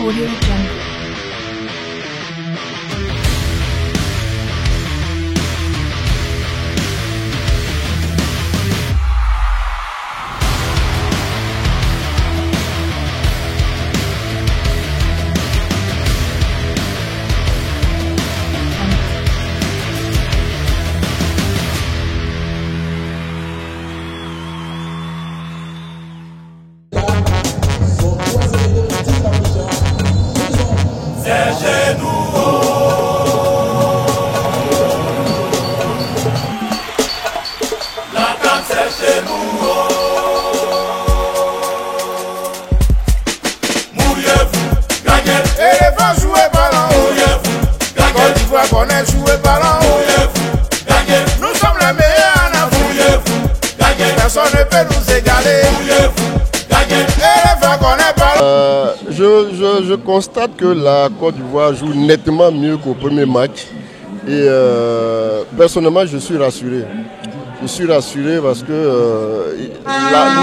Audio Jungle. Nous sommes les meilleurs en Afrique. Personne ne peut nous égaler. Je constate que la Côte d'Ivoire joue nettement mieux qu'au premier match. Et personnellement, je suis rassuré. Je suis rassuré parce que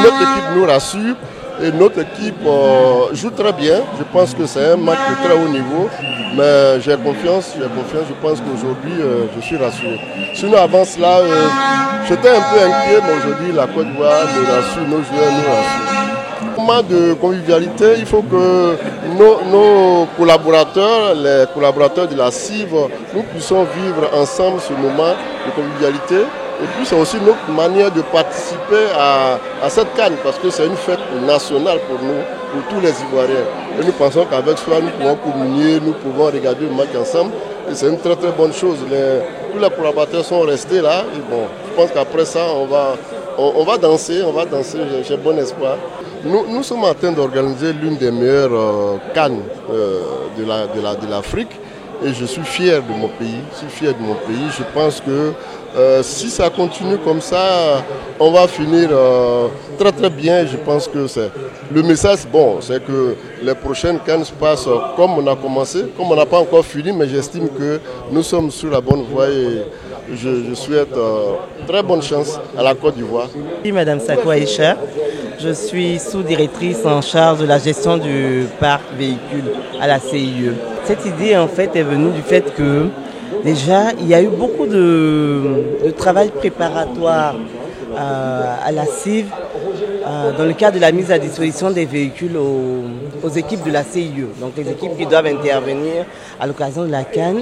notre équipe nous rassure. Et notre équipe joue très bien. Je pense que c'est un match de très haut niveau. Mais j'ai confiance. Je pense qu'aujourd'hui, je suis rassuré. Sinon, avant cela, j'étais un peu inquiet. Mais aujourd'hui, la Côte d'Ivoire nous rassure, nos joueurs nous rassurent. Moment de convivialité, il faut que nos collaborateurs, les collaborateurs de la CIV, nous puissions vivre ensemble ce moment de convivialité. Et puis c'est aussi notre manière de participer à cette CAN, parce que c'est une fête nationale pour nous, pour tous les Ivoiriens. Et nous pensons qu'avec cela, nous pouvons communier, nous pouvons regarder le match ensemble. Et c'est une très très bonne chose. Tous les collaborateurs sont restés là. Et bon, je pense qu'après ça, on va danser, j'ai bon espoir. Nous sommes en train d'organiser l'une des meilleures CAN de l'Afrique. Et je suis fier de mon pays. Je pense que si ça continue comme ça, on va finir très très bien. Je pense que c'est le message, bon, c'est que les prochaines CAN se passent comme on a commencé, comme on n'a pas encore fini, mais j'estime que nous sommes sur la bonne voie et je souhaite très bonne chance à la Côte d'Ivoire. Madame Sako Aïcha, je suis sous-directrice en charge de la gestion du parc véhicule à la CIE. Cette idée en fait est venue du fait que déjà il y a eu beaucoup de travail préparatoire à la CIV dans le cadre de la mise à disposition des véhicules aux équipes de la CIE, donc les équipes qui doivent intervenir à l'occasion de la CAN.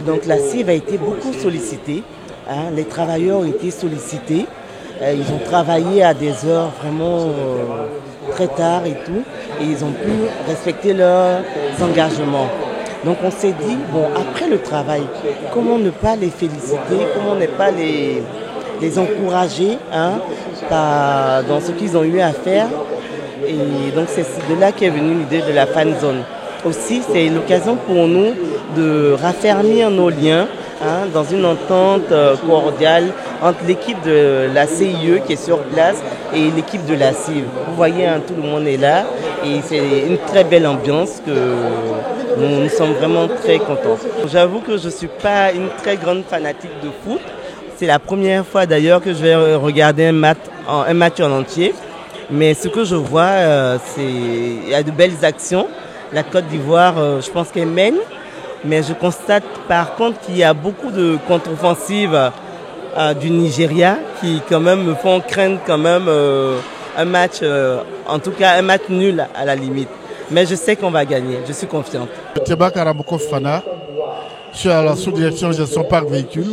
Donc la CIV a été beaucoup sollicitée, les travailleurs ont été sollicités, ils ont travaillé à des heures vraiment très tard et tout, et ils ont pu respecter leurs engagements. Donc on s'est dit, bon, après le travail, comment ne pas les féliciter, comment ne pas les encourager dans ce qu'ils ont eu à faire. Et donc c'est de là qu'est venue l'idée de la fan zone. Aussi, c'est l'occasion pour nous de raffermir nos liens dans une entente cordiale entre l'équipe de la CIE qui est sur place et l'équipe de la CIV. Vous voyez, tout le monde est là et c'est une très belle ambiance que nous sommes vraiment très contents. J'avoue que je ne suis pas une très grande fanatique de foot. C'est la première fois d'ailleurs que je vais regarder un match en entier. Mais ce que je vois, il y a de belles actions. La Côte d'Ivoire, je pense qu'elle mène. Mais je constate par contre qu'il y a beaucoup de contre-offensives du Nigeria qui quand même me font craindre quand même un match, en tout cas un match nul à la limite. Mais je sais qu'on va gagner, je suis confiante. Teba Karamoko Fana, je suis à la sous-direction gestion parc véhicule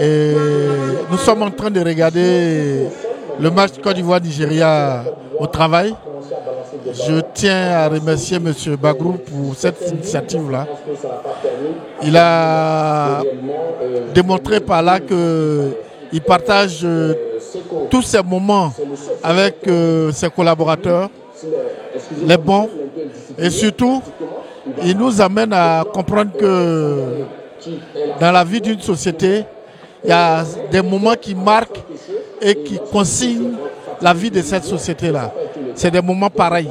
et nous sommes en train de regarder le match Côte d'Ivoire-Nigeria au travail. Je tiens à remercier M. Bagrou pour cette initiative-là. Il a démontré par là qu'il partage tous ces moments avec ses collaborateurs, les bons, et surtout, il nous amène à comprendre que dans la vie d'une société, il y a des moments qui marquent et qui consignent la vie de cette société-là. C'est des moments pareils.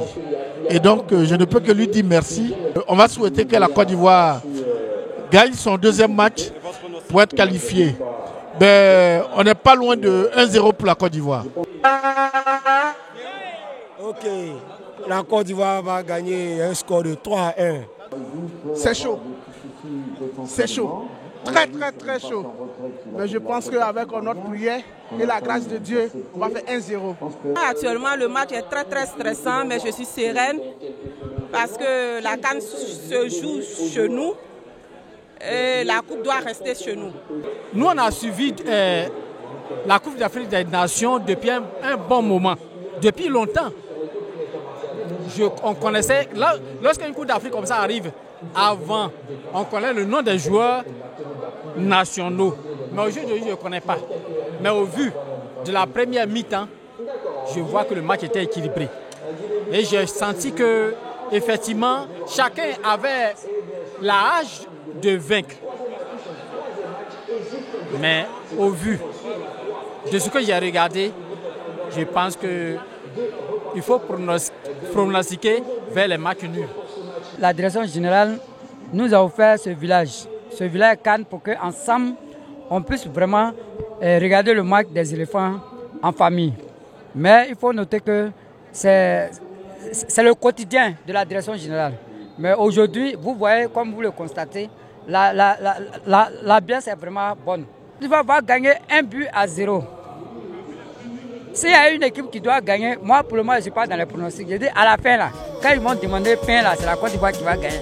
Et donc, je ne peux que lui dire merci. On va souhaiter que la Côte d'Ivoire gagne son deuxième match pour être qualifiée. Ben, on n'est pas loin de 1-0 pour la Côte d'Ivoire. Ok, la Côte d'Ivoire va gagner un score de 3-1. C'est chaud. C'est chaud. Très très très chaud. Mais je pense qu'avec notre prière et la grâce de Dieu, on va faire 1-0. Actuellement, le match est très très stressant, mais je suis sereine parce que la CAN se joue chez nous et la Coupe doit rester chez nous. Nous, on a suivi la Coupe d'Afrique des Nations depuis un bon moment, depuis longtemps. On connaissait, lorsqu'une Coupe d'Afrique comme ça arrive, avant, on connaît le nom des joueurs nationaux. Mais aujourd'hui, je ne connais pas. Mais au vu de la première mi-temps, je vois que le match était équilibré. Et j'ai senti que, effectivement, chacun avait la rage de vaincre. Mais au vu de ce que j'ai regardé, je pense qu'il faut pronostiquer vers les matchs nuls. La direction générale nous a offert ce village CAN pour qu'ensemble, on puisse vraiment regarder le match des éléphants en famille. Mais il faut noter que c'est le quotidien de la direction générale. Mais aujourd'hui, vous voyez, comme vous le constatez, l'ambiance est vraiment bonne. Il va gagner 1-0. S'il y a une équipe qui doit gagner, moi pour le moment je ne suis pas dans les pronostics. Je dis à la fin là, quand ils m'ont demandé pain là, c'est la Côte d'Ivoire qui va gagner.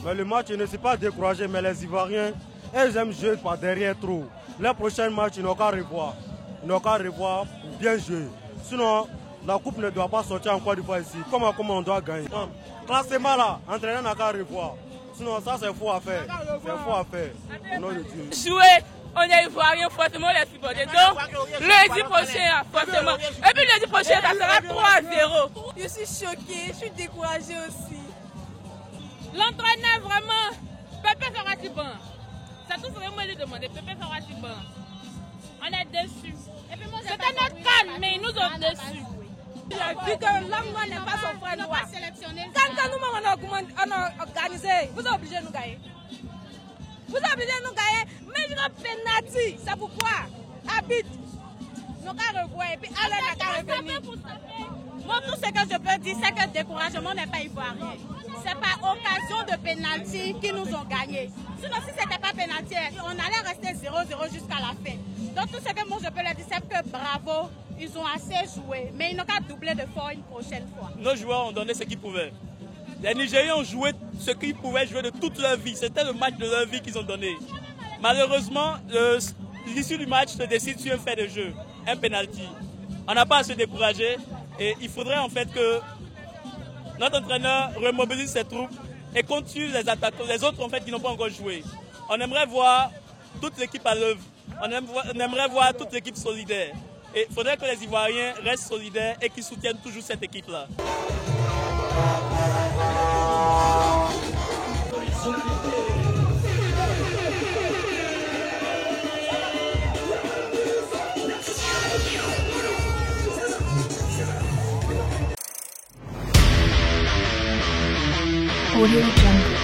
Mais le match ne s'est pas découragé, mais les Ivoiriens, ils aiment jouer par derrière trop. Les prochains matchs, ils n'ont qu'à revoir. Ils n'ont qu'à revoir pour bien jouer. Sinon, la coupe ne doit pas sortir en Côte d'Ivoire ici. Comment on doit gagner? Classement là, entraîneur n'a qu'à revoir. Sinon, ça c'est faux à faire. C'est faux à faire. Non, jouer, on est Ivoirien, forcément les supporter. Donc, lundi prochain, forcément. Et puis lundi prochain, ça sera 3-0. Je suis choquée, je suis découragée aussi. L'entraîneur, vraiment, Pépé sera-t-il bon? C'est tout ce que moi j'ai demandé. Pépé sera-t-il bon? On est déçus. C'était notre CAN, mais ils nous ont déçus. J'ai vu que l'homme noir n'est pas son frère noir. Quand nous on a organisé, vous êtes obligés de nous gagner. Vous êtes obligés de nous gagner, mais je n'ai pénalty. C'est pourquoi habite. Nous allons revoir et puis allez la carrière revenir. Moi, tout ce que je peux dire, c'est que le découragement n'est pas ivoirien. C'est par occasion de pénalty qu'ils nous ont gagné. Sinon, si ce n'était pas pénalty, on allait rester 0-0 jusqu'à la fin. Donc, tout ce que moi je peux leur dire, c'est que bravo, ils ont assez joué. Mais ils n'ont qu'à doubler de fort une prochaine fois. Nos joueurs ont donné ce qu'ils pouvaient. Les Nigériens ont joué ce qu'ils pouvaient jouer de toute leur vie. C'était le match de leur vie qu'ils ont donné. Malheureusement, l'issue du match se décide sur un fait de jeu, un pénalty. On n'a pas à se décourager et il faudrait en fait que notre entraîneur remobilise ses troupes et continue les attaquants, les autres en fait qui n'ont pas encore joué. On aimerait voir toute l'équipe à l'œuvre. On aimerait voir toute l'équipe solidaire. Et il faudrait que les Ivoiriens restent solidaires et qu'ils soutiennent toujours cette équipe-là. Audio Jungle.